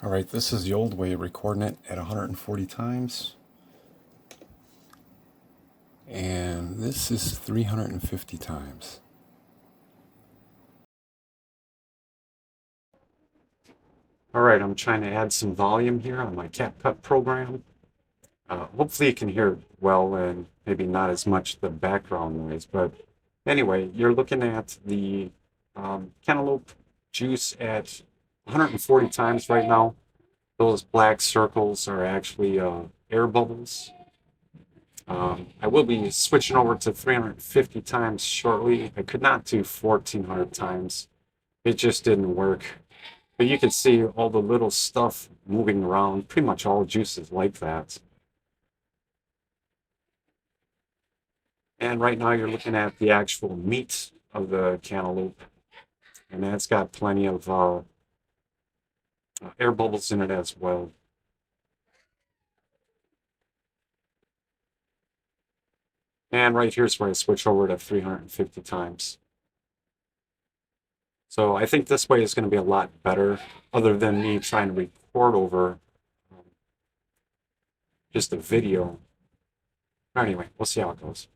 All right, this is the old way of recording it at 140 times. And this is 350 times. All right, I'm trying to add some volume here on my CapCut program. Hopefully you can hear it well and maybe not as much the background noise. But anyway, you're looking at the cantaloupe juice at 140 times right now. Those black circles are actually air bubbles. I will be switching over to 350 times shortly. I could not do 1400 times. It just didn't work. But you can see all the little stuff moving around. Pretty much all juices like that. And right now you're looking at the actual meat of the cantaloupe. And that's got plenty of air bubbles in it as well. And right here's where I switch over to 350 times. So I think this way is going to be a lot better, other than me trying to record over just a video. Anyway, we'll see how it goes.